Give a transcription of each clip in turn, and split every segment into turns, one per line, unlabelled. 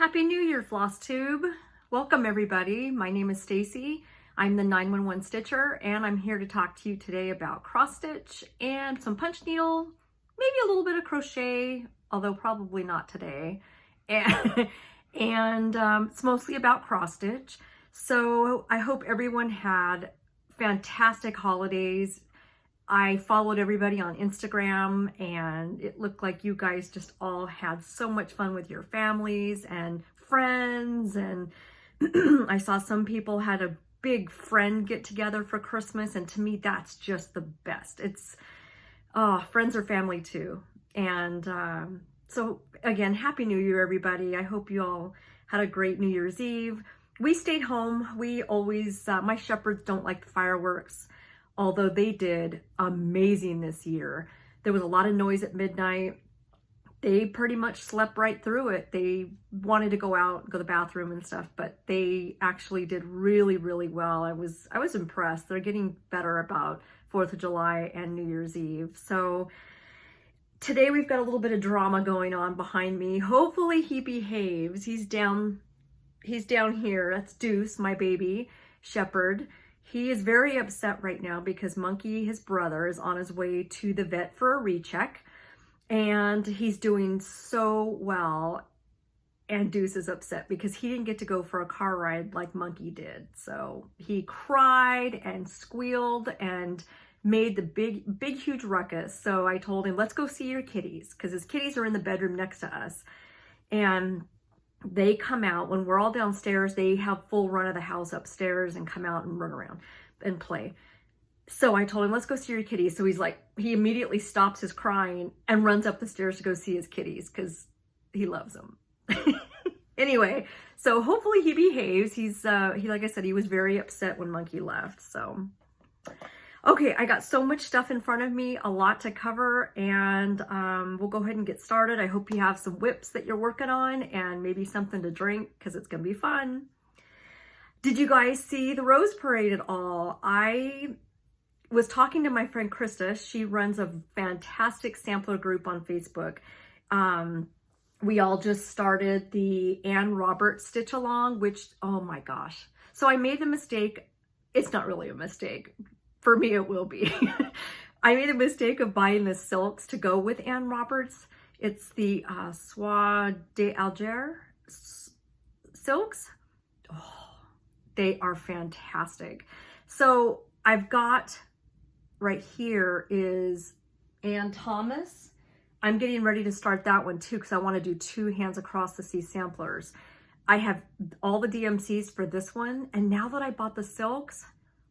Happy New Year, Flosstube. Welcome everybody. My name is Stacy. I'm the 911 Stitcher and I'm here to talk to you today about cross stitch and some punch needle, maybe a little bit of crochet, although probably not today. And, it's mostly about cross stitch. So I hope everyone had fantastic holidays. I followed everybody on Instagram and it looked like you guys just all had so much fun with your families and friends. And I saw some people had a big friend get together for Christmas. And to me, that's just the best. It's, friends are family too. And so again, Happy New Year, everybody. I hope you all had a great New Year's Eve. We stayed home. We always, my shepherds don't like the fireworks, although they did amazing this year. There was a lot of noise at midnight. They pretty much slept right through it. They wanted to go out, go to the bathroom and stuff, but they actually did really, really well. I was impressed. They're getting better about 4th of July and New Year's Eve. So today we've got a little bit of drama going on behind me. Hopefully he behaves. He's down here. That's Deuce, my baby shepherd. He is very upset right now because Monkey, his brother, is on his way to the vet for a recheck and he's doing so well. And Deuce is upset because he didn't get to go for a car ride like Monkey did. So he cried and squealed and made the big, huge ruckus. So I told him, let's go see your kitties, because his kitties are in the bedroom next to us. And they come out when we're all downstairs. They have full run of the house upstairs and come out and run around and play. So I told him, let's go see your kitties. So he's like, he immediately stops his crying and runs up the stairs to go see his kitties because he loves them. Anyway, so hopefully he behaves. He, like I said, he was very upset when Monkey left. So, okay, I got so much stuff in front of me, a lot to cover, and we'll go ahead and get started. I hope you have some whips that you're working on and maybe something to drink because it's going to be fun. Did you guys see the Rose Parade at all? I was talking to my friend Krista. She runs a fantastic sampler group on Facebook. We all just started the Ann Roberts Stitch Along, which, oh my gosh. So I made the mistake. It's not really a mistake. For me, it will be. I made a mistake of buying the silks to go with Ann Roberts. It's the Soie d'Alger silks. Oh, they are fantastic. So I've got right here is Ann Thomas. I'm getting ready to start that one too because I want to do 2 hands across the sea samplers. I have all the DMCs for this one. And now that I bought the silks,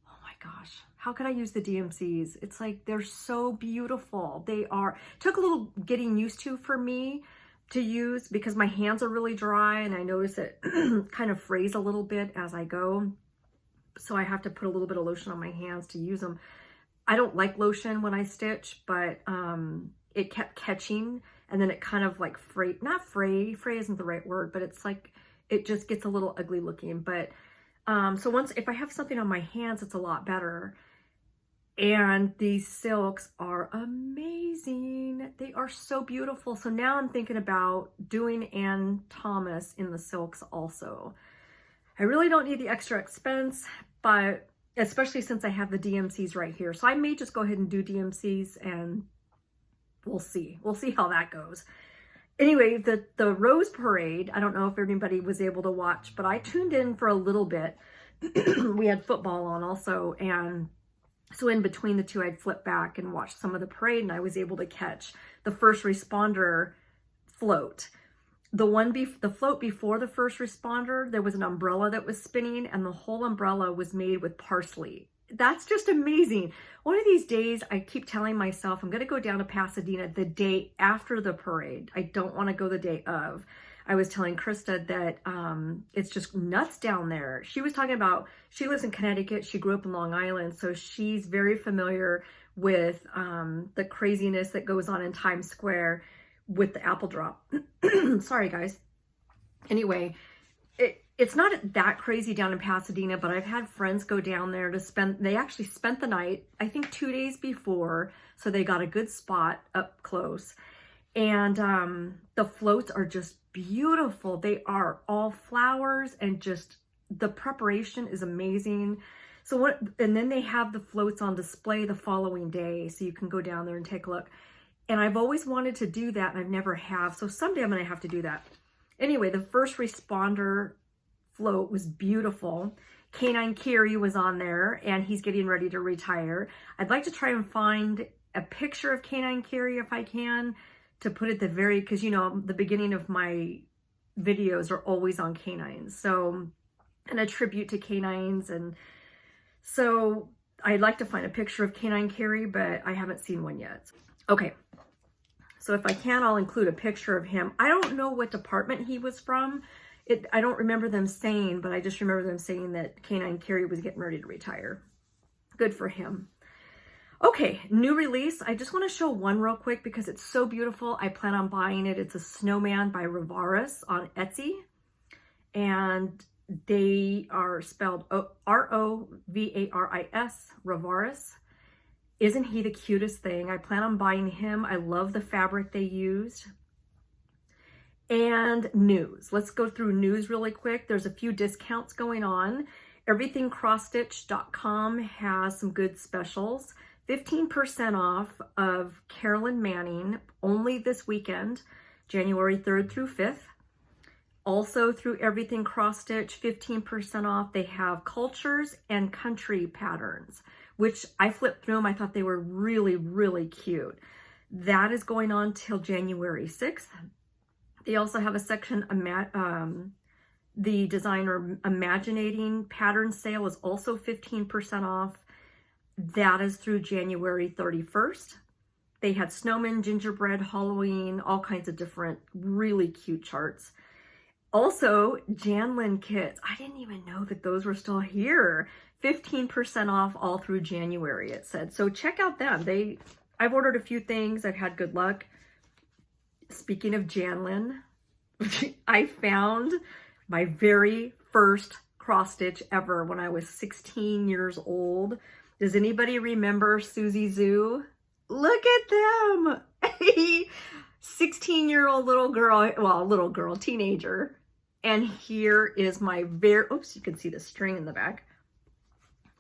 oh my gosh, how could I use the DMCs? It's like, they're so beautiful. They are, took a little getting used to for me to use because my hands are really dry and I notice it kind of frays a little bit as I go. So I have to put a little bit of lotion on my hands to use them. I don't like lotion when I stitch, but it kept catching and then it kind of like fray isn't the right word, but it's like, it just gets a little ugly looking. But so if I have something on my hands, it's a lot better. And these silks are amazing. They are so beautiful. So now I'm thinking about doing Ann Thomas in the silks also. I really don't need the extra expense, but especially since I have the DMCs right here. So I may just go ahead and do DMCs and we'll see. We'll see how that goes. Anyway, the Rose Parade, I don't know if everybody was able to watch, but I tuned in for a little bit. We had football on also, and so in between the two, I'd flip back and watch some of the parade, and I was able to catch the first responder float. The float before the first responder, there was an umbrella that was spinning, and the whole umbrella was made with parsley. That's just amazing. One of these days, I keep telling myself, I'm going to go down to Pasadena the day after the parade. I don't want to go the day of. I was telling Krista that it's just nuts down there. She was talking about, she lives in Connecticut. She grew up in Long Island. So she's very familiar with the craziness that goes on in Times Square with the apple drop. Sorry, guys. Anyway, it's not that crazy down in Pasadena, but I've had friends go down there to they actually spent the night, I think 2 days before, so they got a good spot up close. And the floats are just beautiful. They are all flowers, and just the preparation is amazing. So and then they have the floats on display the following day, so you can go down there and take a look. And I've always wanted to do that, and I've never have. So someday I'm gonna have to do that. Anyway, the first responder float was beautiful. Canine Kiri was on there, and he's getting ready to retire. I'd like to try and find a picture of Canine Kiri if I can, to put at the very, because you know, the beginning of my videos are always on canines. So, and a tribute to canines. And so I'd like to find a picture of Canine Kiri, but I haven't seen one yet. Okay. So if I can, I'll include a picture of him. I don't know what department he was from. I don't remember them saying, but I just remember them saying that Canine Kiri was getting ready to retire. Good for him. Okay, new release. I just want to show one real quick because it's so beautiful. I plan on buying it. It's a snowman by Rovaris on Etsy. And they are spelled R-O-V-A-R-I-S, Rovaris. Isn't he the cutest thing? I plan on buying him. I love the fabric they used. And news. Let's go through news really quick. There's a few discounts going on. EverythingCrossstitch.com has some good specials. 15% off of Carolyn Manning only this weekend, January 3rd through 5th. Also through Everything Cross Stitch, 15% off. They have cultures and country patterns, which I flipped through them. I thought they were really, really cute. That is going on till January 6th. They also have a section, the designer Imaginating pattern sale is also 15% off. That is through January 31st. They had snowman, gingerbread, Halloween, all kinds of different really cute charts. Also, Janlin kits. I didn't even know that those were still here. 15% off all through January, it said. So check out them. I've ordered a few things. I've had good luck. Speaking of Janlin, I found my very first cross stitch ever when I was 16 years old. Does anybody remember Susie Zoo? Look at them. A 16-year-old little girl, teenager. And here is my oops, you can see the string in the back.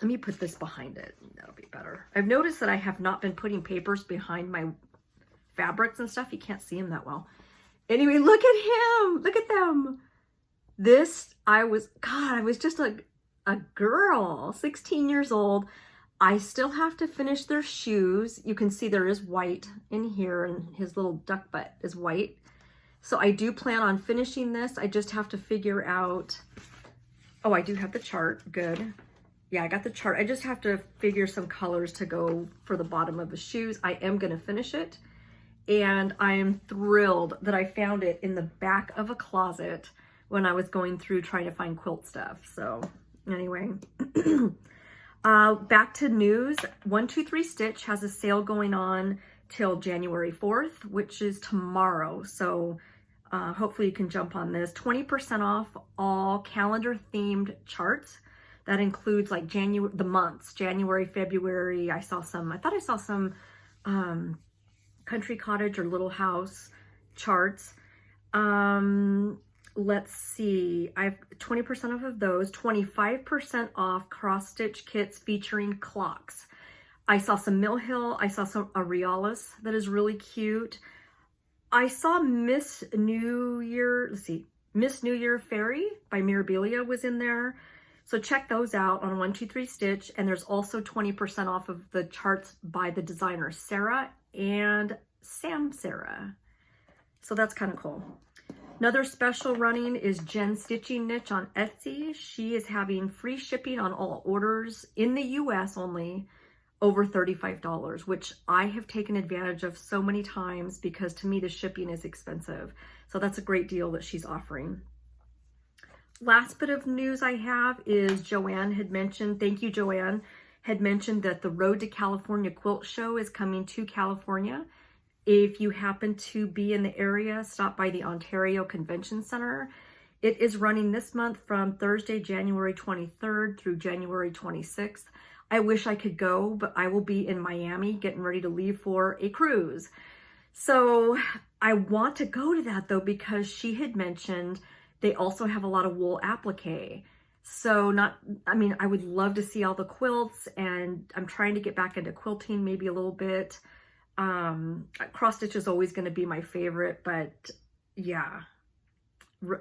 Let me put this behind it. That'll be better. I've noticed that I have not been putting papers behind my fabrics and stuff. You can't see them that well. Anyway, look at him. Look at them. I was just a girl, 16 years old. I still have to finish their shoes. You can see there is white in here, and his little duck butt is white. So I do plan on finishing this. I just have to figure out, oh, I do have the chart. Good. Yeah, I got the chart. I just have to figure some colors to go for the bottom of the shoes. I am going to finish it. And I am thrilled that I found it in the back of a closet when I was going through trying to find quilt stuff. So anyway, back to news. 123 Stitch has a sale going on till January 4th, which is tomorrow. So hopefully you can jump on this. 20% off all calendar themed charts. That includes like the months, January, February. I thought I saw some country cottage or little house charts. Let's see, I have 20% off of those, 25% off cross stitch kits featuring clocks. I saw some Mill Hill, I saw some Aureolis that is really cute. I saw Miss New Year Fairy by Mirabilia was in there. So check those out on 123 Stitch. And there's also 20% off of the charts by the designer Sarah and Sam Sarah. So that's kind of cool. Another special running is Jen Stitching Niche on Etsy. She is having free shipping on all orders in the US only over $35, which I have taken advantage of so many times because to me the shipping is expensive. So that's a great deal that she's offering. Last bit of news I have is Joanne had mentioned, thank you Joanne, had mentioned that the Road to California Quilt Show is coming to California. If you happen to be in the area, stop by the Ontario Convention Center. It is running this month from Thursday, January 23rd through January 26th. I wish I could go, but I will be in Miami getting ready to leave for a cruise. So I want to go to that though, because she had mentioned they also have a lot of wool applique. So I would love to see all the quilts, and I'm trying to get back into quilting maybe a little bit. Cross stitch is always going to be my favorite, but yeah.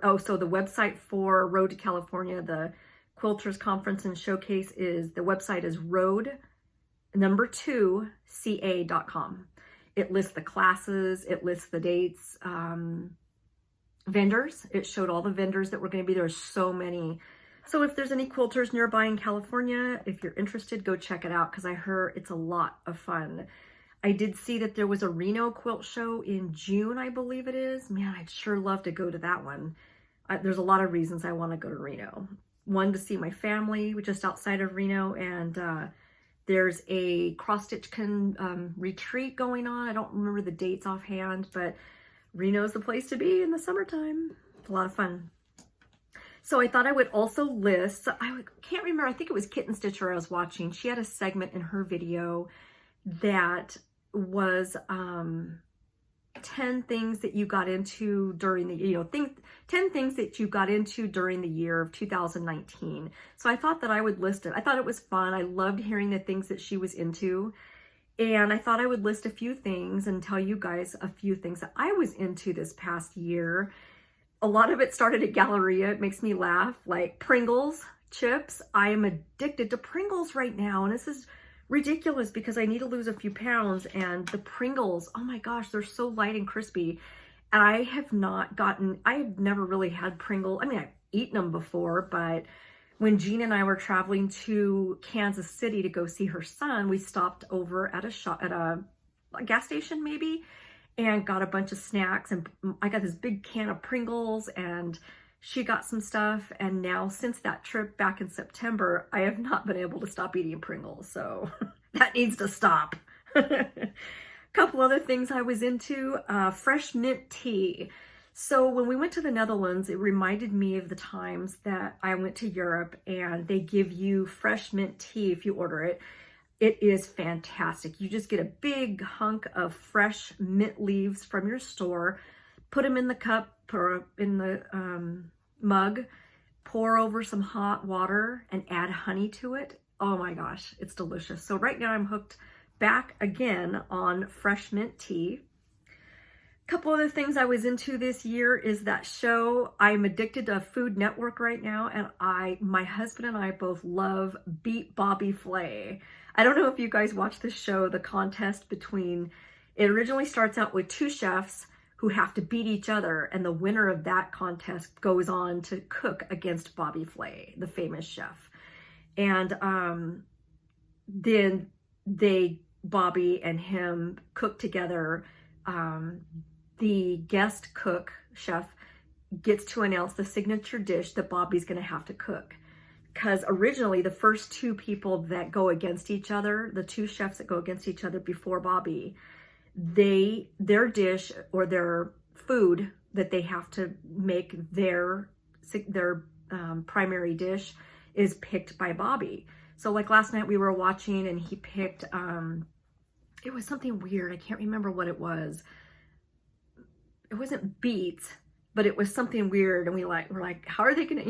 Oh, so the website for Road to California, the Quilters Conference and Showcase, the website is road2ca.com. It lists the classes, it lists the dates, vendors. It showed all the vendors that were going to be there. There's so many. So if there's any quilters nearby in California, if you're interested, go check it out, because I heard it's a lot of fun. I did see that there was a Reno quilt show in June, I believe it is. Man, I'd sure love to go to that one. There's a lot of reasons I want to go to Reno. One, to see my family just outside of Reno, and there's a cross-stitch retreat going on. I don't remember the dates offhand, but Reno's the place to be in the summertime. It's a lot of fun. So I thought I would also list, can't remember, I think it was Kitten Stitcher I was watching. She had a segment in her video that was 10 things that you got into during the, 10 things that you got into during the year of 2019. So I thought that I would list it. I thought it was fun. I loved hearing the things that she was into. And I thought I would list a few things and tell you guys a few things that I was into this past year. A lot of it started at Galleria. It makes me laugh, like Pringles, chips. I am addicted to Pringles right now. And this is ridiculous because I need to lose a few pounds, and the Pringles, oh my gosh, they're so light and crispy. And I have never really had Pringles. I mean, I've eaten them before, but when Jean and I were traveling to Kansas City to go see her son, we stopped over at a gas station maybe, and got a bunch of snacks, and I got this big can of Pringles, and she got some stuff. And now, since that trip back in September, I have not been able to stop eating Pringles. So that needs to stop. Couple other things I was into, fresh mint tea. So when we went to the Netherlands, it reminded me of the times that I went to Europe, and they give you fresh mint tea if you order it. It is fantastic. You just get a big hunk of fresh mint leaves from your store, put them in the cup or in the mug, pour over some hot water, and add honey to it. Oh my gosh, it's delicious. So right now I'm hooked back again on fresh mint tea. A couple other things I was into this year is that show. I'm addicted to Food Network right now, and my husband and I both love Beat Bobby Flay. I don't know if you guys watch this show, the contest between, it originally starts out with two chefs who have to beat each other, and the winner of that contest goes on to cook against Bobby Flay, the famous chef. And then Bobby and him cook together. The guest cook chef gets to announce the signature dish that Bobby's going to have to cook. Because originally the first two people that go against each other, the two chefs that go against each other before Bobby, their dish or their food that they have to make their primary dish is picked by Bobby. So like last night we were watching, and he picked, it was something weird. I can't remember what it was. It wasn't beets, but it was something weird. And we're like, how are they gonna,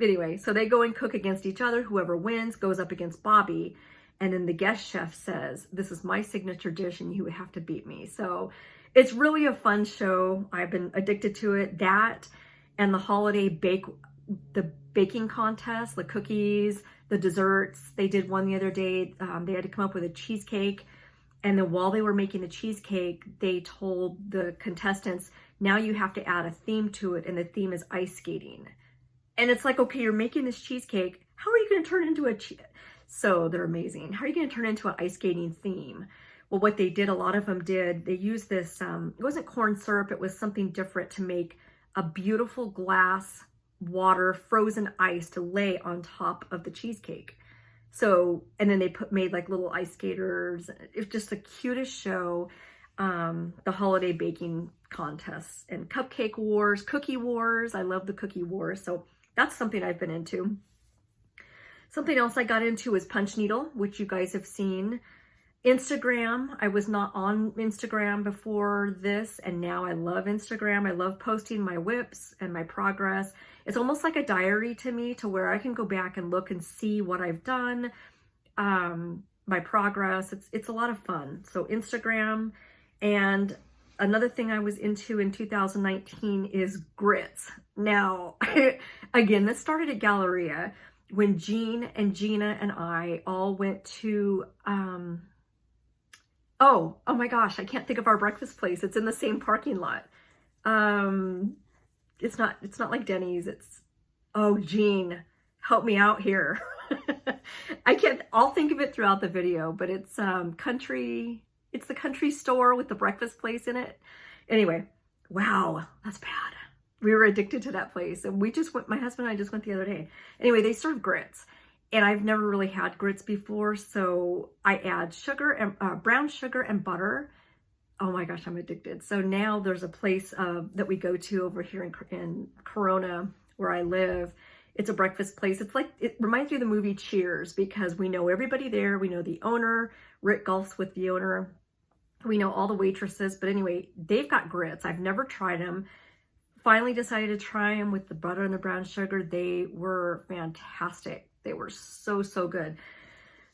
anyway, so they go and cook against each other. Whoever wins goes up against Bobby. And then the guest chef says, this is my signature dish and you have to beat me. So it's really a fun show. I've been addicted to it. That and the holiday baking contest, the cookies, the desserts. They did one the other day. They had to come up with a cheesecake. And then while they were making the cheesecake, they told the contestants, now you have to add a theme to it. And the theme is ice skating. And it's like, okay, you're making this cheesecake. How are you going to turn it into So they're amazing. How are you going to turn it into an ice skating theme? Well, what they did, a lot of them did, they used this, it wasn't corn syrup, it was something different to make a beautiful glass water frozen ice to lay on top of the cheesecake. So, and then they made like little ice skaters. It's just the cutest show. The holiday baking contests and cupcake wars, cookie wars. I love the cookie wars. So that's something I've been into. Something else I got into is punch needle, which you guys have seen. Instagram. I was not on Instagram before this, and now I love Instagram. I love posting my whips and my progress. It's almost like a diary to me, to where I can go back and look and see what I've done, my progress. It's a lot of fun. So Instagram. And another thing I was into in 2019 is grits. Now, again, this started at Galleria when Jean and Gina and I all went to, oh my gosh, I can't think of our breakfast place. It's in the same parking lot. It's not like Denny's. Oh, Jean, help me out here. I'll think of it throughout the video, but it's the country store with the breakfast place in it. Anyway, wow, that's bad. We were addicted to that place, and my husband and I just went the other day. Anyway, they serve grits, and I've never really had grits before, so I add sugar and brown sugar and butter. Oh my gosh, I'm addicted. So now there's a place that we go to over here in Corona, where I live. It's a breakfast place. It reminds me of the movie Cheers, because we know everybody there. We know the owner. Rick golfs with the owner. We know all the waitresses. But anyway, they've got grits. I've never tried them. Finally decided to try them with the butter and the brown sugar. They were fantastic. They were so, so good.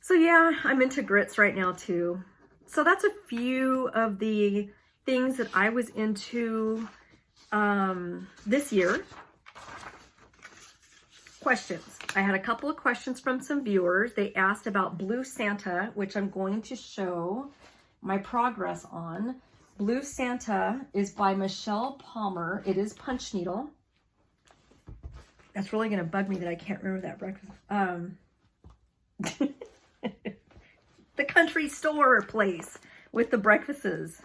So yeah, I'm into grits right now too. So that's a few of the things that I was into this year. Questions. I had a couple of questions from some viewers. They asked about Blue Santa, which I'm going to show my progress on. Blue Santa is by Michelle Palmer. It is punch needle. That's really going to bug me that I can't remember that breakfast. The country store place with the breakfasts.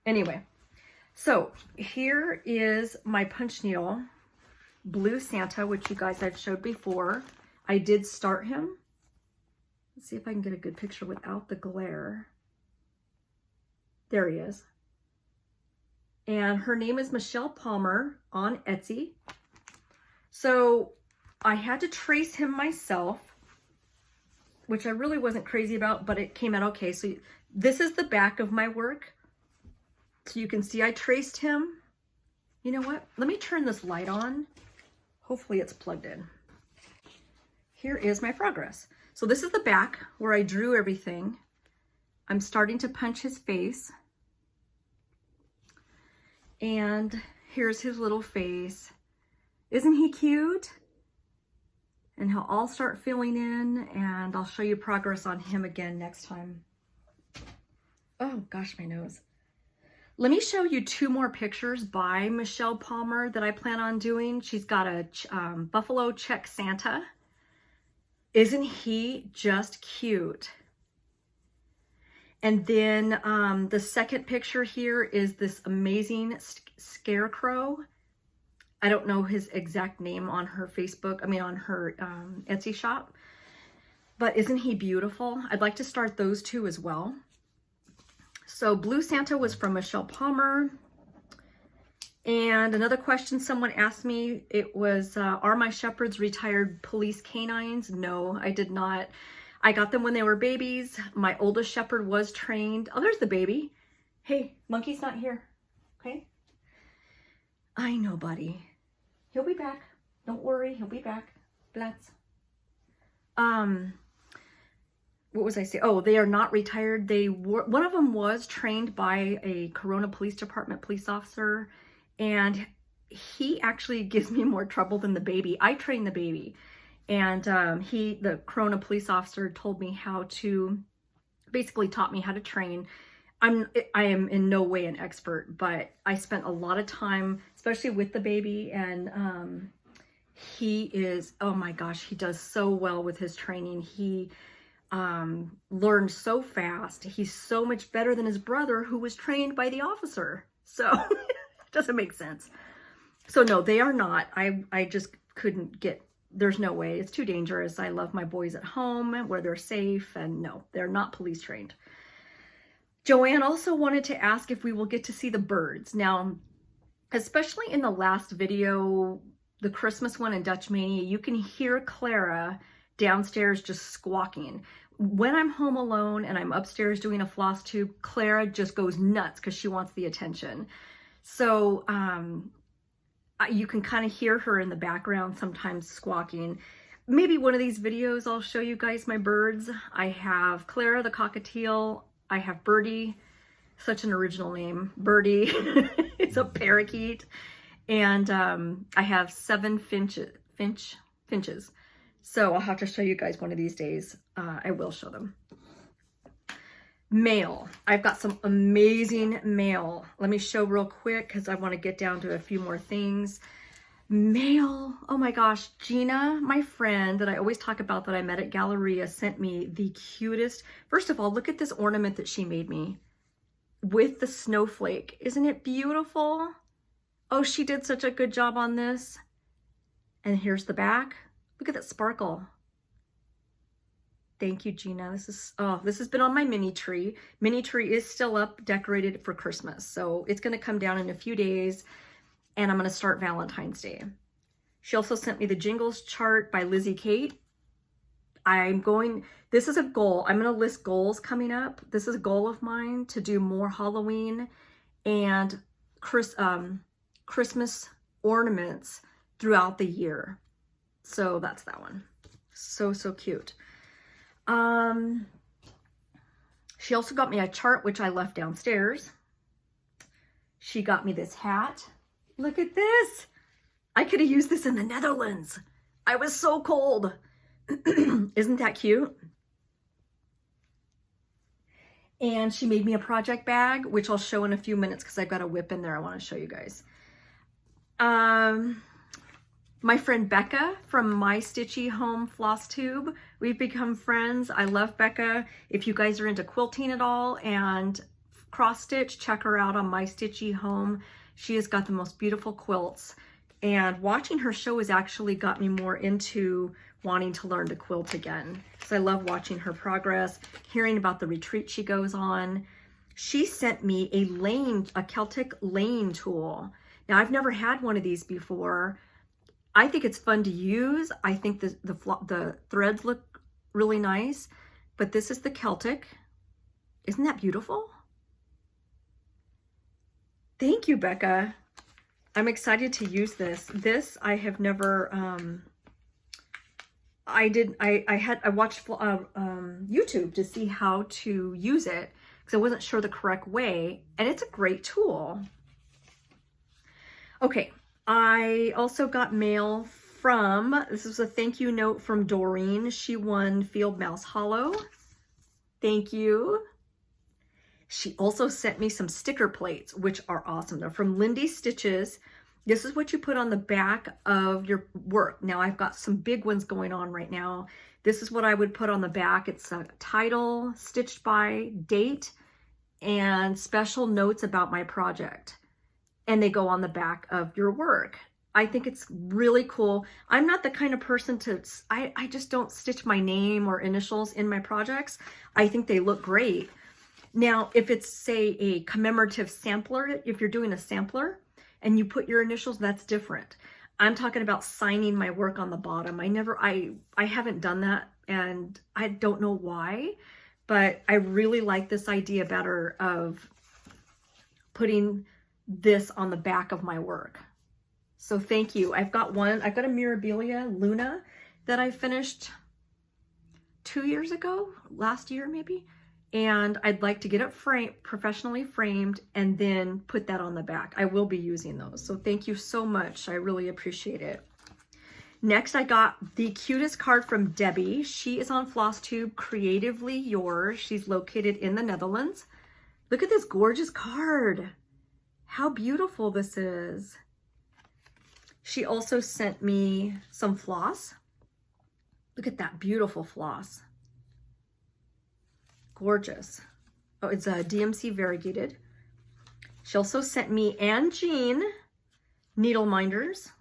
Anyway, so here is my punch needle, Blue Santa, which you guys I've showed before. I did start him. Let's see if I can get a good picture without the glare. There he is. And her name is Michelle Palmer on Etsy. So I had to trace him myself, which I really wasn't crazy about, but it came out okay. So this is the back of my work. So you can see I traced him. You know what? Let me turn this light on. Hopefully it's plugged in. Here is my progress. So this is the back where I drew everything. I'm starting to punch his face. And here's his little face. Isn't he cute? And he'll all start filling in, and I'll show you progress on him again next time. Oh gosh, my nose. Let me show you two more pictures by Michelle Palmer that I plan on doing. She's got a Buffalo Check Santa. Isn't he just cute? And then the second picture here is this amazing scarecrow. I don't know his exact name on her on her Etsy shop, but isn't he beautiful? I'd like to start those two as well. So Blue Santa was from Michelle Palmer. And another question someone asked me, it was, are my shepherds retired police canines? No, I did not. I got them when they were babies. My oldest shepherd was trained. Oh, there's the baby. Hey, monkey's not here, okay? I know, buddy. He'll be back. Don't worry, he'll be back. Blats. What was I saying? Oh, they are not retired. One of them was trained by a Corona Police Department police officer, and he actually gives me more trouble than the baby. I train the baby, and the Corona police officer told me how to, basically taught me how to train. I am in no way an expert, but I spent a lot of time, especially with the baby, and he is, oh my gosh, he does so well with his training. He learned so fast. He's so much better than his brother, who was trained by the officer. So it doesn't make sense. So no, they are not. I just couldn't get, there's no way. It's too dangerous. I love my boys at home where they're safe, and no, they're not police trained. Joanne also wanted to ask if we will get to see the birds. Now, especially in the last video, the Christmas one in Dutch Mania, you can hear Clara downstairs just squawking. when I'm home alone and I'm upstairs doing a floss tube, Clara just goes nuts because she wants the attention. So you can kind of hear her in the background sometimes squawking. Maybe one of these videos I'll show you guys my birds. I have Clara the cockatiel. I have Birdie, such an original name, Birdie. It's a parakeet. And I have 7 finches. So I'll have to show you guys one of these days. I will show them. Mail. I've got some amazing mail. Let me show real quick because I want to get down to a few more things. Mail. Oh my gosh. Gina, my friend that I always talk about that I met at Galleria, sent me the cutest. First of all, look at this ornament that she made me with the snowflake. Isn't it beautiful? Oh, she did such a good job on this. And here's the back. Look at that sparkle. Thank you, Gina. This has been on my mini tree. Mini tree is still up, decorated for Christmas. So it's going to come down in a few days, and I'm going to start Valentine's Day. She also sent me the Jingles chart by Lizzie Kate. This is a goal. I'm going to list goals coming up. This is a goal of mine to do more Halloween and Christmas ornaments throughout the year. So that's that one. So cute. She also got me a chart, which I left downstairs. She got me this hat. Look at this. I could have used this in the Netherlands. I was so cold. Isn't that cute? And she made me a project bag, which I'll show in a few minutes because I've got a whip in there I want to show you guys. My friend Becca from My Stitchy Home Flosstube. We've become friends. I love Becca. If you guys are into quilting at all and cross stitch, check her out on My Stitchy Home. She has got the most beautiful quilts. And watching her show has actually got me more into wanting to learn to quilt again. So I love watching her progress, hearing about the retreat she goes on. She sent me a Celtic lane tool. Now I've never had one of these before. I think it's fun to use. I think the threads look really nice, but this is the Celtic. Isn't that beautiful? Thank you, Becca. I'm excited to use this. This I have never, I watched YouTube to see how to use it because I wasn't sure the correct way, and it's a great tool. Okay. I also got mail from, this is a thank you note from Doreen. She won Field Mouse Hollow. Thank you. She also sent me some sticker plates, which are awesome. They're from Lindy Stitches. This is what you put on the back of your work. Now I've got some big ones going on right now. This is what I would put on the back. It's a title, stitched by, date, and special notes about my project. And they go on the back of your work. I think it's really cool. I'm not the kind of person I just don't stitch my name or initials in my projects. I think they look great. Now, if it's, say, a commemorative sampler, if you're doing a sampler and you put your initials, that's different. I'm talking about signing my work on the bottom. I haven't done that, and I don't know why, but I really like this idea better of putting this on the back of my work. So thank you. I've got a Mirabilia Luna that I finished 2 years ago, last year maybe, and I'd like to get it professionally framed and then put that on the back. I will be using those. So thank you so much. I really appreciate it. Next, I got the cutest card from Debbie. She is on Flosstube, Creatively Yours. She's located in the Netherlands. Look at this gorgeous card. How beautiful this is. She also sent me some floss. Look at that beautiful floss. Gorgeous. Oh, it's a DMC variegated. She also sent me and Jean needle minders.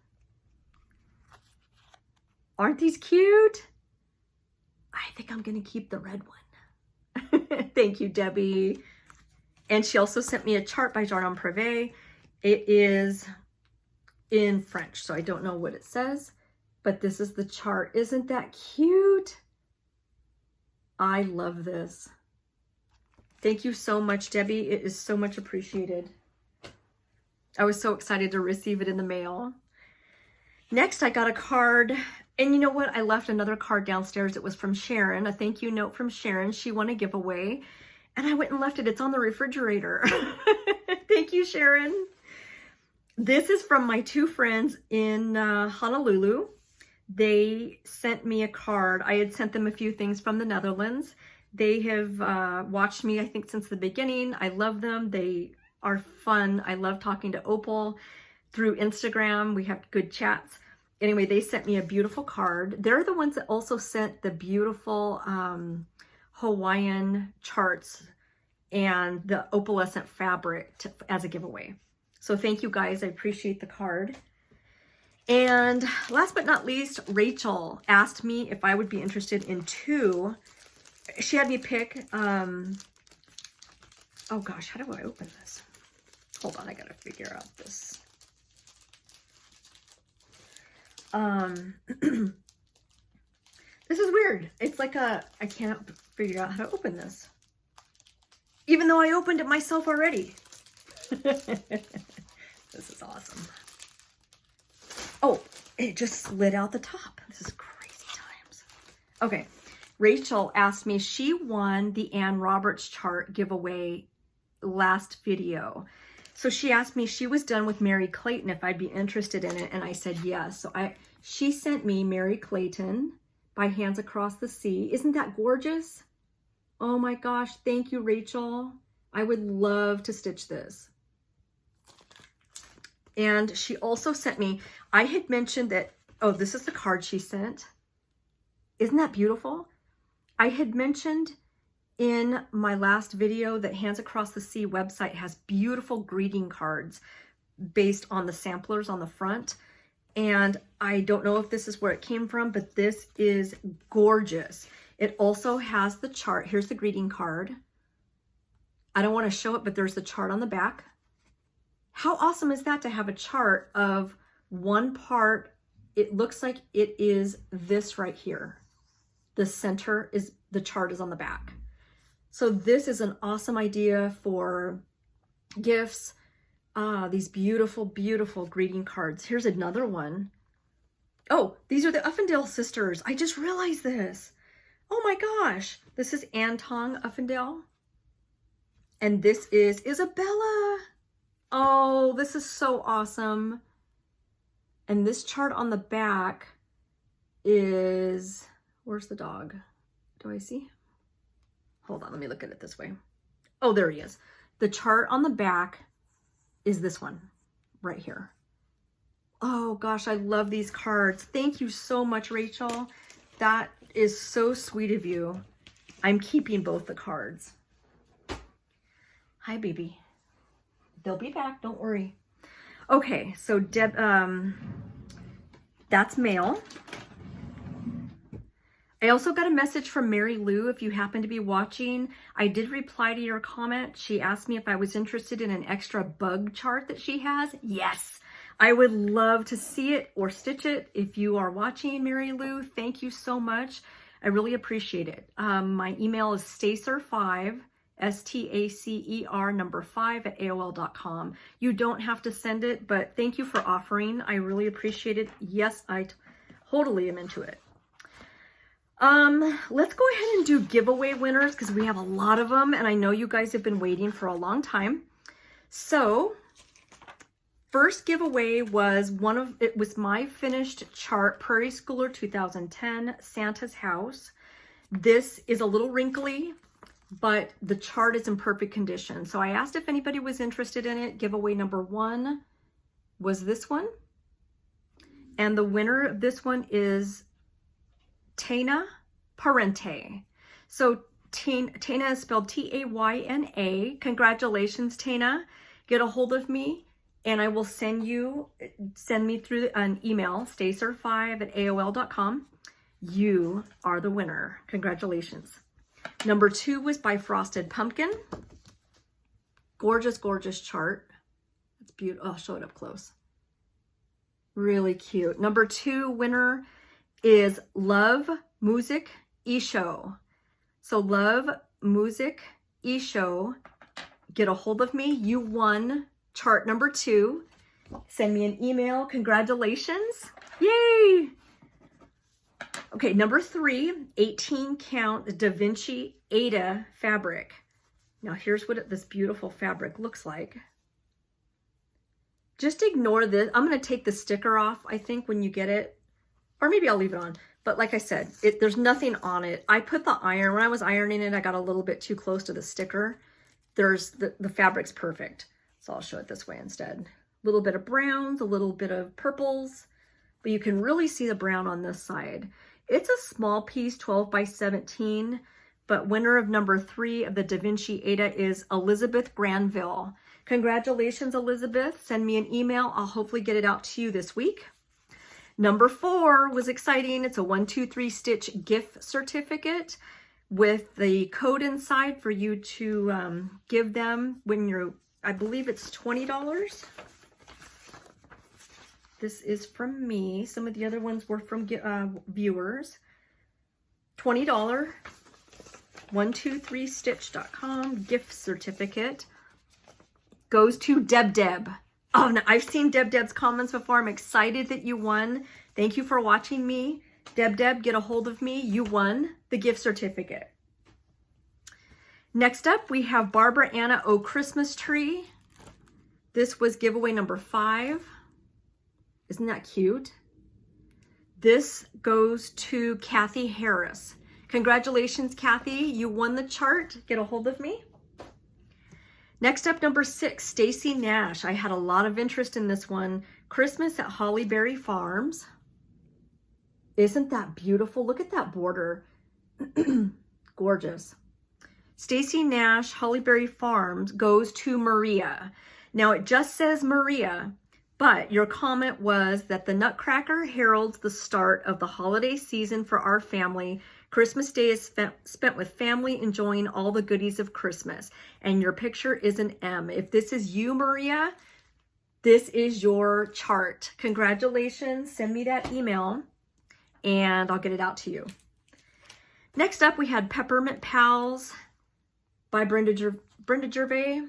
Aren't these cute? I think I'm going to keep the red one. Thank you, Debbie. And she also sent me a chart by Jardin Privé. It is in French, so I don't know what it says, but this is the chart. Isn't that cute? I love this. Thank you so much, Debbie. It is so much appreciated. I was so excited to receive it in the mail. Next, I got a card. And you know what? I left another card downstairs. It was from Sharon, a thank you note from Sharon. She won a giveaway. And I went and left it. It's on the refrigerator. Thank you, Sharon. This is from my two friends in Honolulu. They sent me a card. I had sent them a few things from the Netherlands. They have watched me, I think, since the beginning. I love them. They are fun. I love talking to Opal through Instagram. We have good chats. Anyway, they sent me a beautiful card. They're the ones that also sent the beautiful Hawaiian charts and the opalescent fabric as a giveaway. So thank you guys. I appreciate the card. And last but not least, Rachel asked me if I would be interested in two. She had me pick, oh gosh, how do I open this? Hold on, I gotta figure out this. This is weird. It's like I can't figure out how to open this. Even though I opened it myself already. This is awesome. Oh, it just slid out the top. This is crazy times. Okay, Rachel asked me, she won the Ann Roberts chart giveaway last video. So she asked me, she was done with Mary Clayton, if I'd be interested in it. And I said yes. So she sent me Mary Clayton by Hands Across the Sea. Isn't that gorgeous? Oh my gosh, thank you, Rachel. I would love to stitch this. And she also sent me, I had mentioned that, oh, this is the card she sent. Isn't that beautiful? I had mentioned in my last video that Hands Across the Sea website has beautiful greeting cards based on the samplers on the front. And I don't know if this is where it came from, but this is gorgeous. It also has the chart. Here's the greeting card. I don't want to show it, but there's the chart on the back. How awesome is that to have a chart of one part? It looks like it is this right here. The center is, the chart is on the back. So this is an awesome idea for gifts. These beautiful, beautiful greeting cards. Here's another one. Oh, these are the Uffendale sisters. I just realized this. Oh my gosh. This is Anton Uffendale. And this is Isabella. Oh, this is so awesome. And this chart on the back is, where's the dog? Do I see? Hold on, let me look at it this way. Oh, there he is. The chart on the back is this one right here. Oh gosh, I love these cards. Thank you so much, Rachel. That is so sweet of you. I'm keeping both the cards. Hi, baby. They'll be back, don't worry. Okay, so that's mail. I also got a message from Mary Lou. If you happen to be watching, I did reply to your comment. She asked me if I was interested in an extra bug chart that she has. Yes, I would love to see it or stitch it. If you are watching, Mary Lou, thank you so much. I really appreciate it. My email is stacer5, S-T-A-C-E-R number 5 at AOL.com. You don't have to send it, but thank you for offering. I really appreciate it. Yes, I totally am into it. Let's go ahead and do giveaway winners because we have a lot of them and I know you guys have been waiting for a long time. So first giveaway was it was my finished chart, Prairie Schooler 2010, Santa's House. This is a little wrinkly, but the chart is in perfect condition. So I asked if anybody was interested in it. Giveaway number 1 was this one. And the winner of this one is Tayna Parente. So Tayna is spelled T-A-Y-N-A. Congratulations, Tayna. Get a hold of me and I will send me through an email, stacer5@AOL.com. You are the winner. Congratulations. Number 2 was by Frosted Pumpkin. Gorgeous, gorgeous chart. It's beautiful. I'll show it up close. Really cute. Number 2 winner is Love Music Isho. So love, music, e-show, get a hold of me. You won chart number 2. Send me an email. Congratulations. Yay. Okay, number 3, 18 count Da Vinci Ada fabric. Now here's what this beautiful fabric looks like. Just ignore this. I'm going to take the sticker off, I think, when you get it. Or maybe I'll leave it on. But like I said, there's nothing on it. I put the iron, when I was ironing it, I got a little bit too close to the sticker. The fabric's perfect. So I'll show it this way instead. A little bit of browns, a little bit of purples, but you can really see the brown on this side. It's a small piece, 12 by 17, but winner of number 3 of the Da Vinci Ada is Elizabeth Granville. Congratulations, Elizabeth. Send me an email. I'll hopefully get it out to you this week. Number 4 was exciting. It's a 1-2-3 stitch gift certificate with the code inside for you to give them when you're, I believe it's $20. This is from me. Some of the other ones were from viewers. $20, 123stitch.com gift certificate goes to Deb. Oh, no, I've seen Deb's comments before. I'm excited that you won. Thank you for watching me. Deb, get a hold of me. You won the gift certificate. Next up, we have Barbara Anna O Christmas Tree. This was giveaway number 5. Isn't that cute? This goes to Kathy Harris. Congratulations, Kathy. You won the chart. Get a hold of me. Next up, number 6, Stacy Nash. I had a lot of interest in this one. Christmas at Hollyberry Farms. Isn't that beautiful? Look at that border. Gorgeous. Stacy Nash, Hollyberry Farms goes to Maria. Now it just says Maria, but your comment was that the Nutcracker heralds the start of the holiday season for our family. Christmas Day is spent with family enjoying all the goodies of Christmas. And your picture is an M. If this is you, Maria, this is your chart. Congratulations. Send me that email and I'll get it out to you. Next up, we had Peppermint Pals by Brenda Gervais.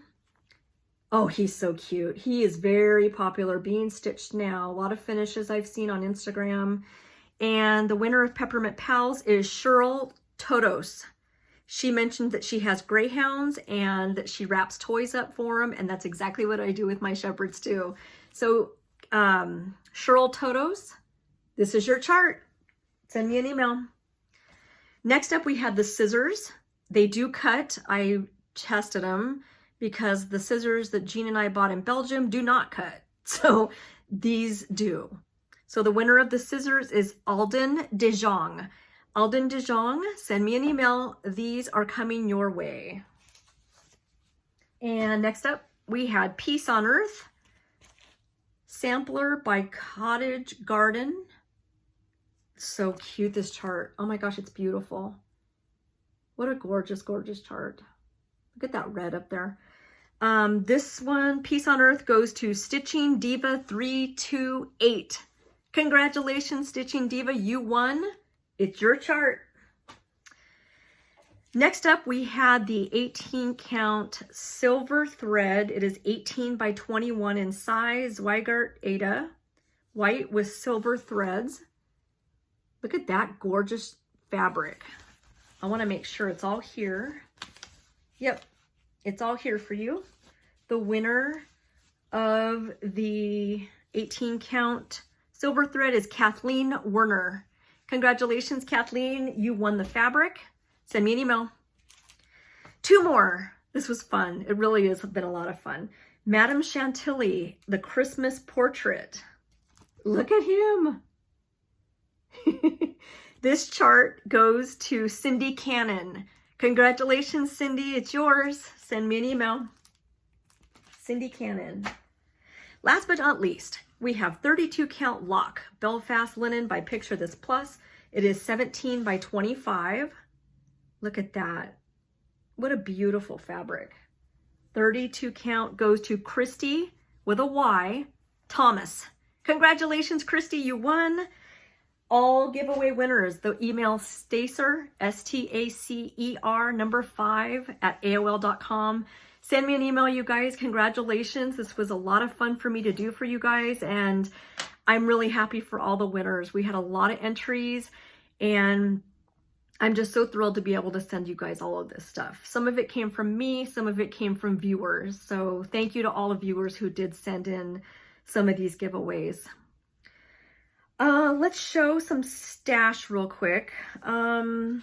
Oh, he's so cute. He is very popular, being stitched now. A lot of finishes I've seen on Instagram. And the winner of Peppermint Pals is Cheryl Todos. She mentioned that she has greyhounds and that she wraps toys up for them. And that's exactly what I do with my shepherds too. So Cheryl Todos, this is your chart. Send me an email. Next up, we had the scissors. They do cut. I tested them because the scissors that Jean and I bought in Belgium do not cut. So these do. So the winner of the scissors is Alden De Jong. Alden De Jong, send me an email. These are coming your way. And next up, we had Peace on Earth. Sampler by Cottage Garden. So cute, this chart. Oh my gosh, it's beautiful. What a gorgeous, gorgeous chart. Look at that red up there. This one, Peace on Earth, goes to Stitching Diva 328. Congratulations, Stitching Diva. You won. It's your chart. Next up, we had the 18 count silver thread. It is 18 by 21 in size. Weigart Ada. White with silver threads. Look at that gorgeous fabric. I want to make sure it's all here. Yep, it's all here for you. The winner of the 18 count silver thread is Kathleen Werner. Congratulations, Kathleen. You won the fabric. Send me an email. 2 more. This was fun. It really has been a lot of fun. Madame Chantilly, the Christmas portrait. Look at him. This chart goes to Cindy Cannon. Congratulations, Cindy. It's yours. Send me an email. Cindy Cannon. Last but not least, we have 32 count lock Belfast linen by Picture This Plus. It is 17 by 25. Look at that. What a beautiful fabric. 32 count goes to Christy with a Y Thomas. Congratulations, Christy. You won. all giveaway winners, the email Stacer, STACER, number 5 at AOL.com. Send me an email, you guys. Congratulations. This was a lot of fun for me to do for you guys, and I'm really happy for all the winners. We had a lot of entries, and I'm just so thrilled to be able to send you guys all of this stuff. Some of it came from me, some of it came from viewers. So thank you to all the viewers who did send in some of these giveaways. Let's show some stash real quick. Yeah,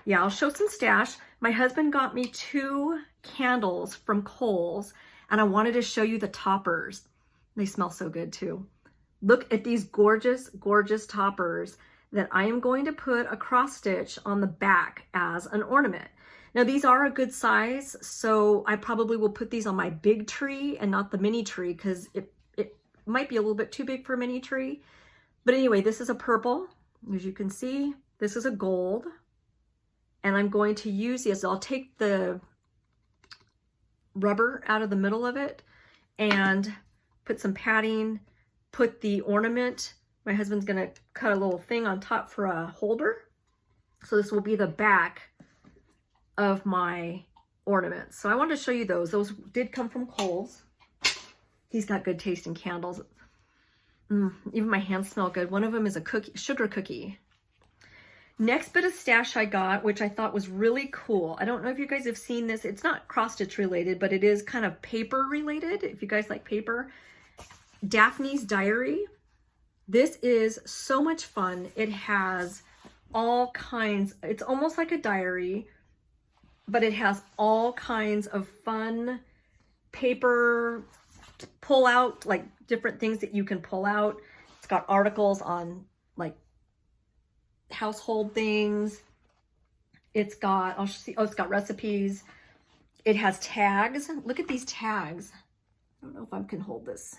I'll show some stash. My husband got me 2 candles from Kohl's, and I wanted to show you the toppers. They smell so good too. Look at these gorgeous, gorgeous toppers that I am going to put a cross stitch on the back as an ornament. Now these are a good size, so I probably will put these on my big tree and not the mini tree, because it might be a little bit too big for a mini tree. But anyway, this is a purple, as you can see. This is a gold, and I'm going to use this. I'll take the rubber out of the middle of it and put some padding, put the ornament. My husband's gonna cut a little thing on top for a holder. So this will be the back of my ornaments. So I wanted to show you those. Those did come from Kohl's. He's got good taste in candles. Even my hands smell good. One of them is a cookie, sugar cookie. Next bit of stash I got, which I thought was really cool. I don't know if you guys have seen this. It's not cross stitch related, but it is kind of paper related. If you guys like paper. Daphne's Diary. This is so much fun. It has all kinds, it's almost like a diary, but it has all kinds of fun paper pull out, like different things that you can pull out. It's got articles on like household things. It's got, I'll see, oh, it's got recipes. It has tags. Look at these tags. I don't know if I can hold this.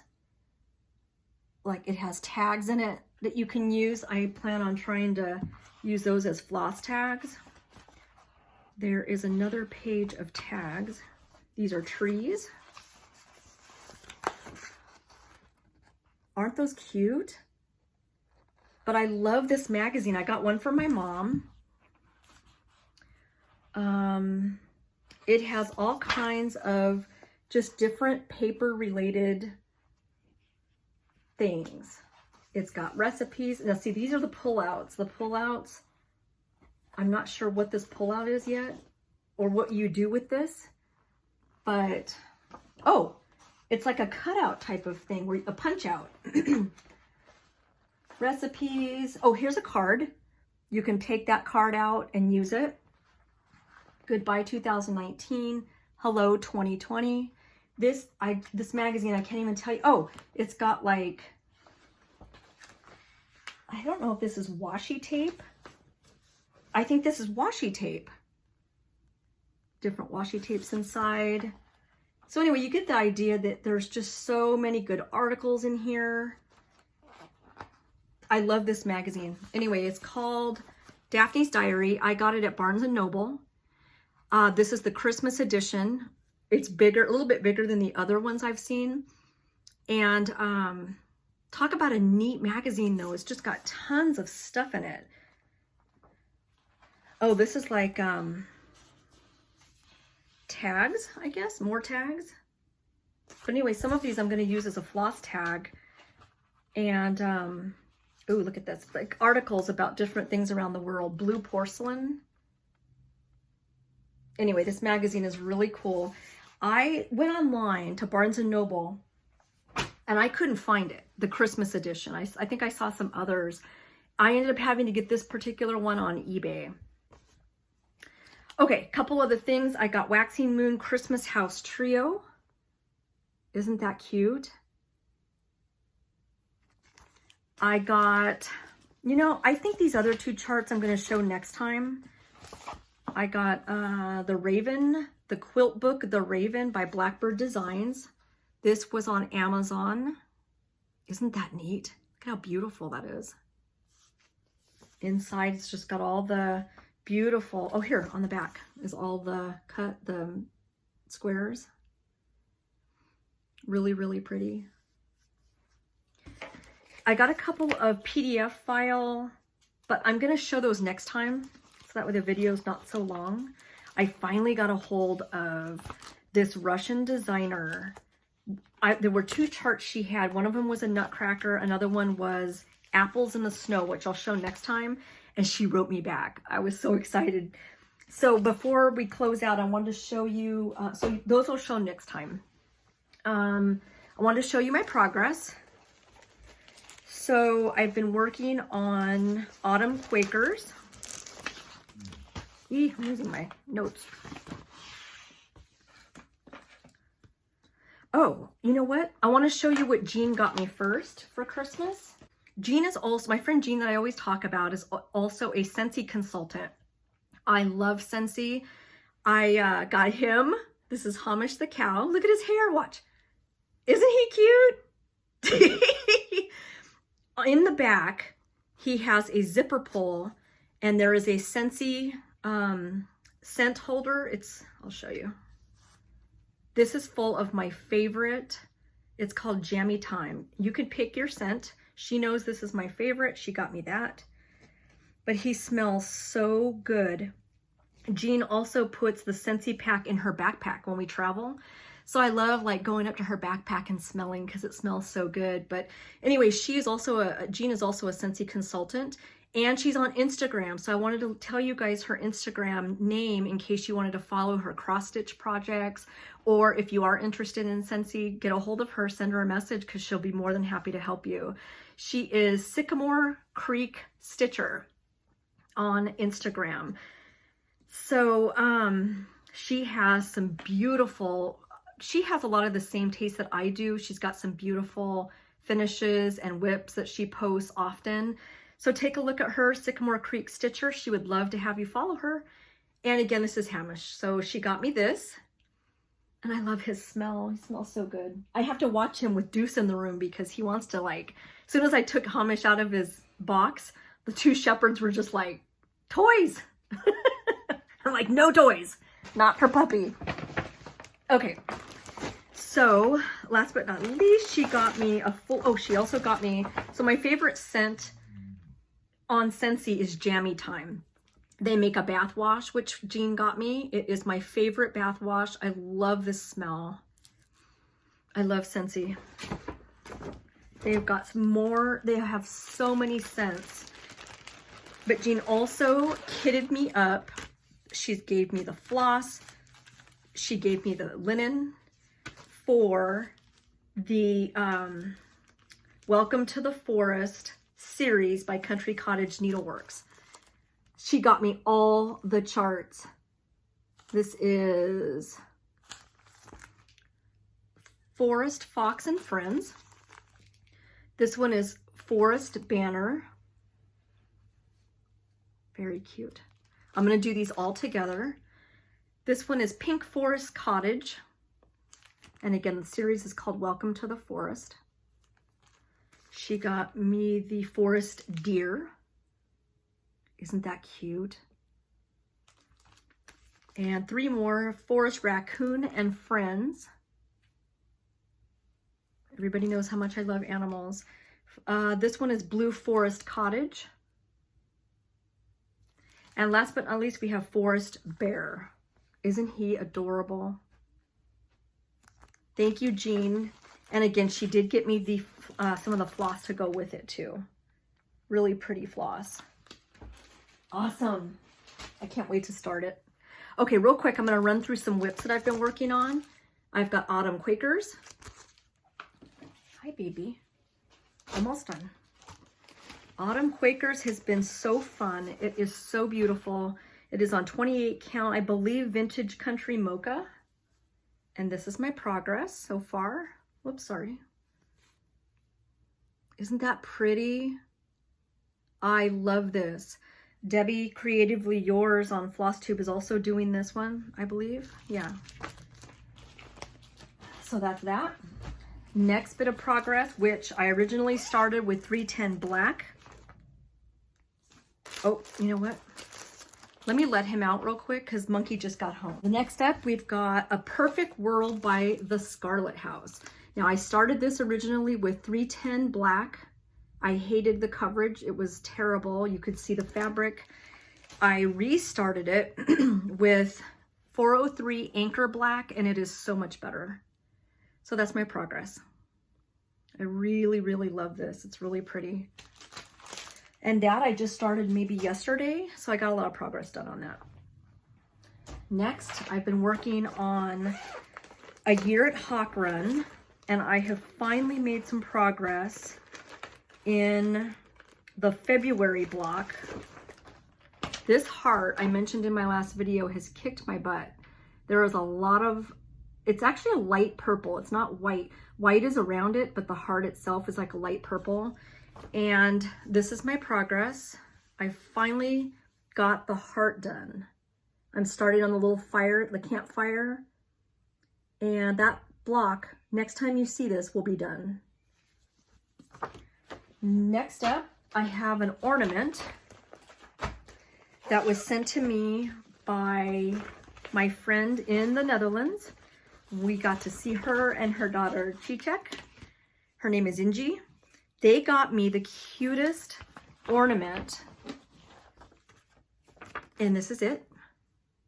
Like it has tags in it that you can use. I plan on trying to use those as floss tags. There is another page of tags. These are trees. Aren't those cute? But I love this magazine. I got one for my mom. It has all kinds of just different paper related things. It's got recipes. Now see, these are the pullouts. The pullouts, I'm not sure what this pullout is yet or what you do with this, but oh, it's like a cutout type of thing, where a punch out. Recipes. Oh, here's a card. You can take that card out and use it. Goodbye 2019. Hello 2020. This magazine, I can't even tell you. Oh, it's got like, I don't know if this is washi tape. I think this is washi tape. Different washi tapes inside. So anyway, you get the idea that there's just so many good articles in here. I love this magazine. Anyway, it's called Daphne's Diary. I got it at Barnes & Noble. This is the Christmas edition. It's bigger, a little bit bigger than the other ones I've seen. And talk about a neat magazine though. It's just got tons of stuff in it. Oh, this is like tags, I guess, more tags. But anyway, some of these I'm going to use as a floss tag. And, ooh, look at this, like articles about different things around the world. Blue porcelain. Anyway, this magazine is really cool. I went online to Barnes & Noble and I couldn't find it, the Christmas edition. I think I saw some others. I ended up having to get this particular one on eBay. Okay, couple other things. I got Waxing Moon Christmas House Trio. Isn't that cute? I got, you know, I think these other two charts I'm going to show next time. I got The Raven, the quilt book, The Raven by Blackbird Designs. This was on Amazon. Isn't that neat? Look how beautiful that is. Inside, it's just got all the beautiful, oh, here on the back is all the the squares. Really, really pretty. I got a couple of PDF file, but I'm going to show those next time so that way the video is not so long. I finally got a hold of this Russian designer. There were 2 charts she had. One of them was a nutcracker. Another one was apples in the snow, which I'll show next time. And she wrote me back. I was so excited. So before we close out, I wanted to show you, so those I'll show next time. I wanted to show you my progress. So I've been working on Autumn Quakers. I'm losing my notes. Oh, you know what? I want to show you what Jean got me first for Christmas. Jean is also, my friend Jean that I always talk about is also a Scentsy consultant. I love Scentsy. I got him. This is Hamish the cow. Look at his hair. Watch. Isn't he cute? In the back, he has a zipper pull, and there is a Scentsy scent holder. I'll show you. This is full of my favorite. It's called Jammy Time. You can pick your scent. She knows this is my favorite. She got me that. But he smells so good. Jean also puts the Scentsy pack in her backpack when we travel. So I love like going up to her backpack and smelling because it smells so good. But anyway, Jean is also a Scentsy consultant, and she's on Instagram. So I wanted to tell you guys her Instagram name in case you wanted to follow her cross stitch projects, or if you are interested in Scentsy, get a hold of her, send her a message because she'll be more than happy to help you. She is SycamoreCreekStitcher on Instagram. So she has some beautiful, she has a lot of the same taste that I do. She's got some beautiful finishes and whips that she posts often. So take a look at her, SycamoreCreekStitcher. She would love to have you follow her. And again, this is Hamish. So she got me this. And I love his smell. He smells so good. I have to watch him with Deuce in the room because he wants to like, as soon as I took Hamish out of his box, the 2 shepherds were just like, toys. I'm like, no toys, not for puppy. Okay. So last but not least, she got me a full, oh, she also got me, so my favorite scent on Scentsy is Jammy Time. They make a bath wash, which Jean got me. It is my favorite bath wash. I love this smell. I love Scentsy. They've got some more, they have so many scents. But Jean also kitted me up. She gave me the floss. She gave me the linen for the Welcome to the Forest series by Country Cottage Needleworks. She got me all the charts. This is Forest Fox and Friends. This one is Forest Banner. Very cute. I'm going to do these all together. This one is Pink Forest Cottage. And again, the series is called Welcome to the Forest. She got me the Forest Deer. Isn't that cute? And 3 more, Forest Raccoon and Friends. Everybody knows how much I love animals. This one is Blue Forest Cottage. And last but not least, we have Forest Bear. Isn't he adorable? Thank you, Jean. And again, she did get me the some of the floss to go with it too. Really pretty floss. Awesome. I can't wait to start it. Okay, real quick, I'm going to run through some whips that I've been working on. I've got Autumn Quakers. Hi, baby. Almost done. Autumn Quakers has been so fun. It is so beautiful. It is on 28 count, I believe, Vintage Country Mocha. And this is my progress so far. Whoops, sorry. Isn't that pretty? I love this. Debbie Creatively Yours on Flosstube is also doing this one, I believe. Yeah. So that's that. Next bit of progress, which I originally started with 310 black. Oh, you know what? Let me let him out real quick because Monkey just got home. The next up, we've got A Perfect World by the Scarlet House. Now, I started this originally with 310 black I hated the coverage. It was terrible. You could see the fabric. I restarted it with 403 Anchor Black, and it is so much better. So that's my progress. I really, really love this. It's really pretty. And that I just started maybe yesterday, so I got a lot of progress done on that. Next, I've been working on a Year at Hawk run, and I have finally made some progress in the February block. This heart I mentioned in my last video has kicked my butt. There is a lot of, it's actually a light purple. It's not white. White is around it, but the heart itself is like a light purple. And this is my progress. I finally got the heart done. I'm starting on the little fire, the campfire. And that block, next time you see this, will be done. Next up, I have an ornament that was sent to me by my friend in the Netherlands. We got to see her and her daughter, Chichek. Her name is Inji. They got me the cutest ornament. And this is it.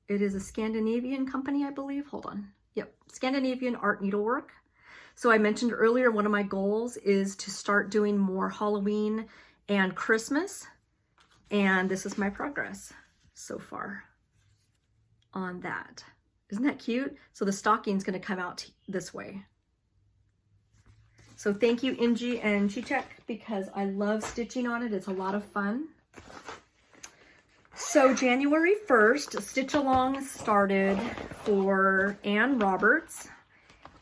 It is a Scandinavian company, I believe. Hold on. Yep, Scandinavian art needlework. So I mentioned earlier, one of my goals is to start doing more Halloween and Christmas. And this is my progress so far on that. Isn't that cute? So the stocking's gonna come out this way. So thank you, Inji and Chichek, because I love stitching on it. It's a lot of fun. So January 1st, Stitch Along started for Ann Roberts,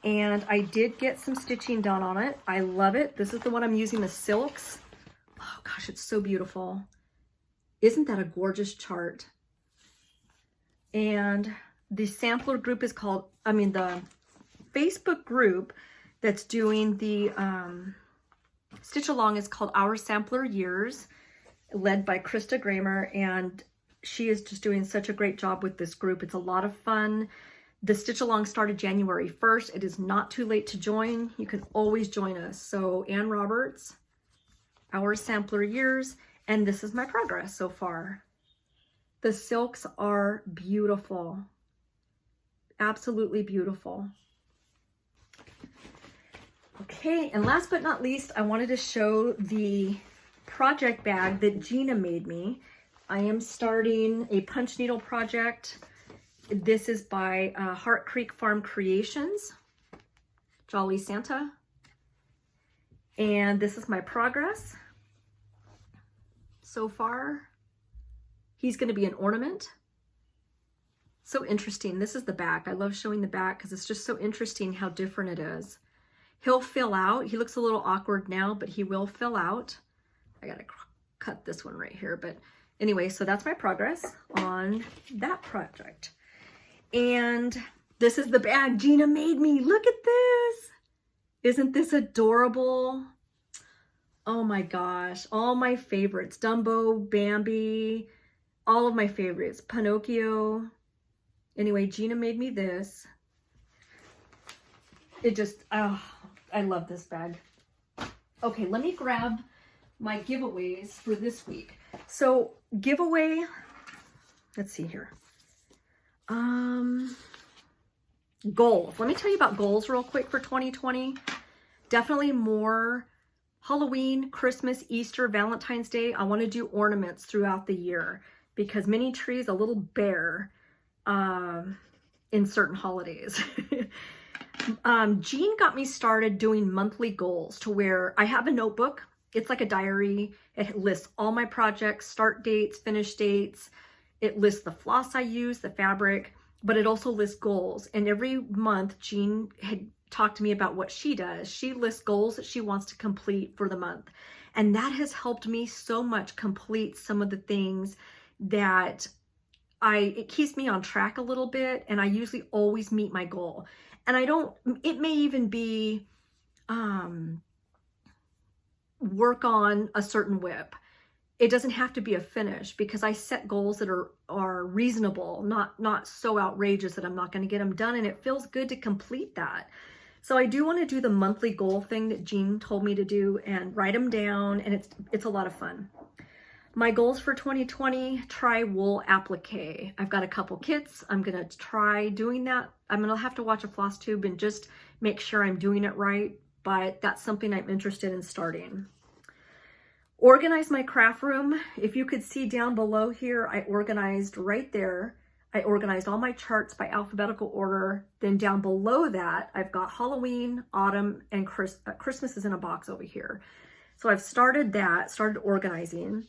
and I did get some stitching done on it. I love it. This is the one I'm using, the silks. Oh gosh, it's so beautiful. Isn't that a gorgeous chart? And the sampler group is called, the Facebook group that's doing the Stitch Along is called Our Sampler Years, led by Krista Gramer, and she is just doing such a great job with this group. It's a lot of fun. The Stitch Along started January 1st. It is not too late to join. You can always join us. So Ann Roberts, Our Sampler Years, and this is my progress so far. The silks are beautiful. Absolutely beautiful. Okay, and last but not least, I wanted to show the project bag that Gina made me. I am starting a punch needle project. This is by Heart Creek Farm Creations, Jolly Santa. And this is my progress so far. He's going to be an ornament. So interesting. This is the back. I love showing the back because it's just so interesting how different it is. He'll fill out. He looks a little awkward now, but he will fill out. I got to cut this one right here. But anyway, so that's my progress on that project. And this is the bag Gina made me. Look at this. Isn't this adorable? Oh my gosh. All my favorites. Dumbo, Bambi, all of my favorites. Pinocchio. Anyway, Gina made me this. It just, oh, I love this bag. Okay, let me grab my giveaways for this week. So giveaway, let's see here. Goals. Let me tell you about goals real quick for 2020. Definitely more Halloween, Christmas, Easter, Valentine's Day. I want to do ornaments throughout the year because mini tree is a little bare in certain holidays. Jean got me started doing monthly goals to where I have a notebook. It's like a diary. It lists all my projects, start dates, finish dates. It lists the floss I use, the fabric, but it also lists goals. And every month, Jean had talked to me about what she does. She lists goals that she wants to complete for the month. And that has helped me so much complete some of the things that it keeps me on track a little bit. And I usually always meet my goal. And it may even be work on a certain whip. It doesn't have to be a finish because I set goals that are reasonable, not so outrageous that I'm not going to get them done. And it feels good to complete that. So I do want to do the monthly goal thing that Jean told me to do and write them down, and it's a lot of fun. My goals for 2020, try wool applique. I've got a couple kits. I'm going to try doing that. I'm going to have to watch a Flosstube and just make sure I'm doing it right, but that's something I'm interested in starting. Organize my craft room. If you could see down below here, I organized right there. I organized all my charts by alphabetical order. Then down below that, I've got Halloween, autumn, and Christmas is in a box over here. So I've started organizing.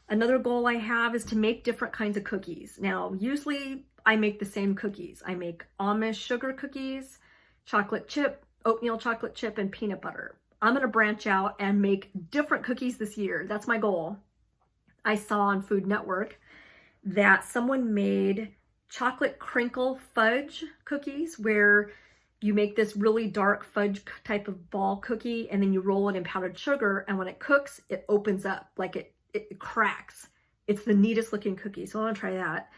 Another goal I have is to make different kinds of cookies. Now, usually I make the same cookies. I make Amish sugar cookies, chocolate chip, oatmeal chocolate chip, and peanut butter. I'm going to branch out and make different cookies this year. That's my goal. I saw on Food Network that someone made chocolate crinkle fudge cookies where you make this really dark fudge type of ball cookie and then you roll it in powdered sugar, and when it cooks, it opens up like it cracks. It's the neatest looking cookie, so I want to try that.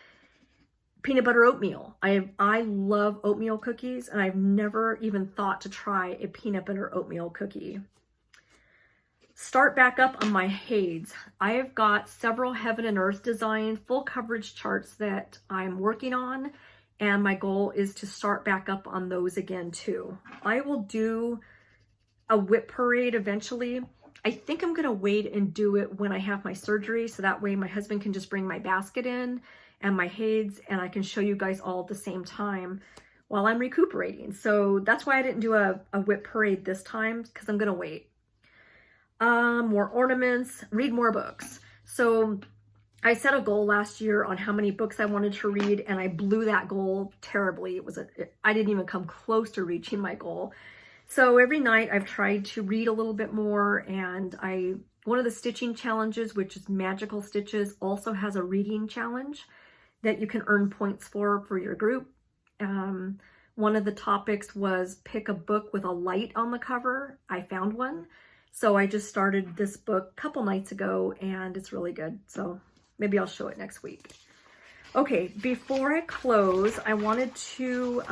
Peanut butter oatmeal. I love oatmeal cookies, and I've never even thought to try a peanut butter oatmeal cookie. Start back up on my HADES. I have got several heaven and earth design full coverage charts that I'm working on, and my goal is to start back up on those again too. I will do a whip parade eventually. I think I'm going to wait and do it when I have my surgery, so that way my husband can just bring my basket in and my HADES, and I can show you guys all at the same time while I'm recuperating. So that's why I didn't do a whip parade this time, because I'm going to wait. More ornaments, read more books. So I set a goal last year on how many books I wanted to read, and I blew that goal terribly. I didn't even come close to reaching my goal. So every night I've tried to read a little bit more, and one of the stitching challenges, which is Magical Stitches, also has a reading challenge that you can earn points for your group. One of the topics was pick a book with a light on the cover. I found one. So I just started this book a couple nights ago, and it's really good. So maybe I'll show it next week. Okay, before I close, I wanted to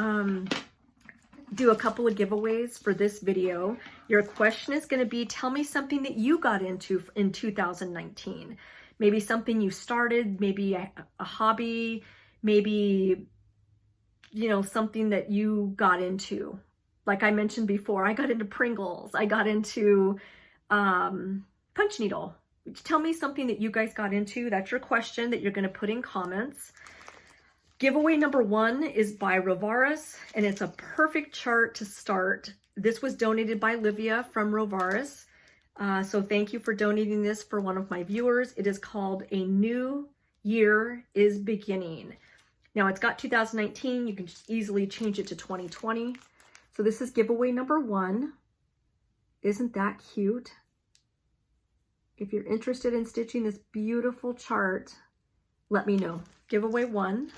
do a couple of giveaways for this video. Your question is going to be, tell me something that you got into in 2019. Maybe something you started, maybe a hobby, maybe, you know, something that you got into. Like I mentioned before, I got into Pringles. I got into punch needle. Tell me something that you guys got into. That's your question that you're going to put in comments. Giveaway number 1 is by Rovaris, and it's a perfect chart to start. This was donated by Livia from Rovaris. So thank you for donating this for one of my viewers. It is called A New Year is Beginning. Now it's got 2019. You can just easily change it to 2020. So this is giveaway number 1. Isn't that cute? If you're interested in stitching this beautiful chart, let me know. Giveaway 1.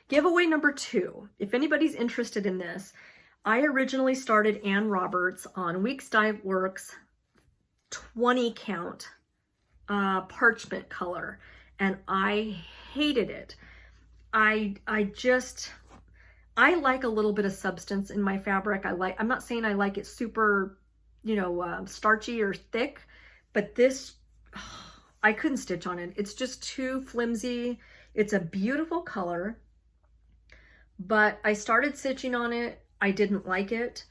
Giveaway number 2. If anybody's interested in this, I originally started Ann Roberts on Weeks Dye Works 20 count parchment color, and I hated it. I like a little bit of substance in my fabric. I'm not saying I like it super, you know, starchy or thick, but this, I couldn't stitch on it. It's just too flimsy. It's a beautiful color, but I started stitching on it. I didn't like it,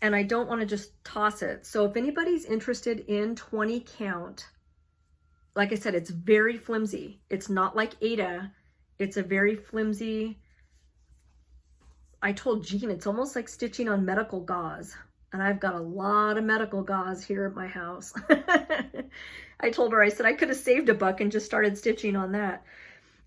and I don't want to just toss it. So if anybody's interested in 20 count, like I said, it's very flimsy. It's not like Ada. It's a very flimsy, I told Jean it's almost like stitching on medical gauze, and I've got a lot of medical gauze here at my house. I told her, I said I could have saved $1 and just started stitching on that.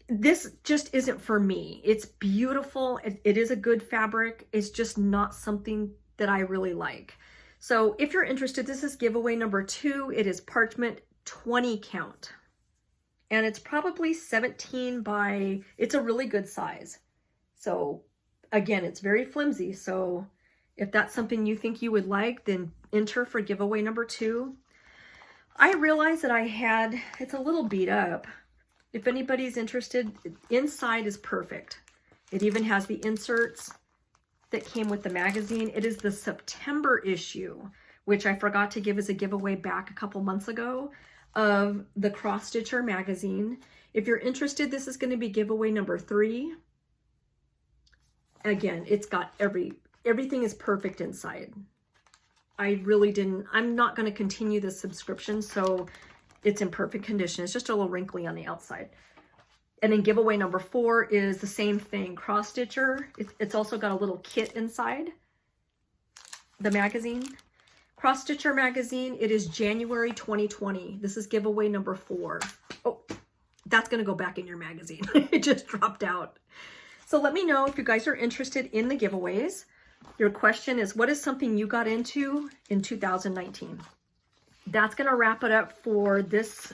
This just isn't for me. It's beautiful. It is a good fabric. It's just not something that I really like. So if you're interested, this is giveaway number 2. It is parchment 20 count. And it's probably 17 by, it's a really good size. So again, it's very flimsy. So if that's something you think you would like, then enter for giveaway number 2. I realized that it's a little beat up. If anybody's interested, inside is perfect. It even has the inserts. that came with the magazine. It is the September issue, which I forgot to give as a giveaway back a couple months ago, of the CreekStitcher magazine. If you're interested, this is going to be giveaway number 3. Again, it's got everything is perfect inside. I'm not going to continue this subscription, so it's in perfect condition. It's just a little wrinkly on the outside. And then giveaway number 4 is the same thing, CreekStitcher. It's also got a little kit inside the magazine. CreekStitcher magazine, it is January 2020. This is giveaway number 4. Oh, that's going to go back in your magazine. It just dropped out. So let me know if you guys are interested in the giveaways. Your question is, what is something you got into in 2019? That's going to wrap it up for this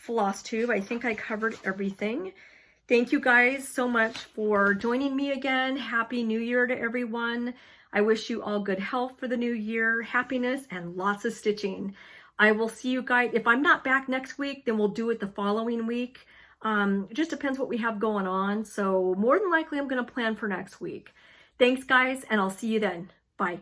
Flosstube. I think I covered everything. Thank you guys so much for joining me again. Happy New Year to everyone. I wish you all good health for the new year, happiness, and lots of stitching. I will see you guys. If I'm not back next week, then we'll do it the following week. It just depends what we have going on. So more than likely, I'm going to plan for next week. Thanks, guys, and I'll see you then. Bye.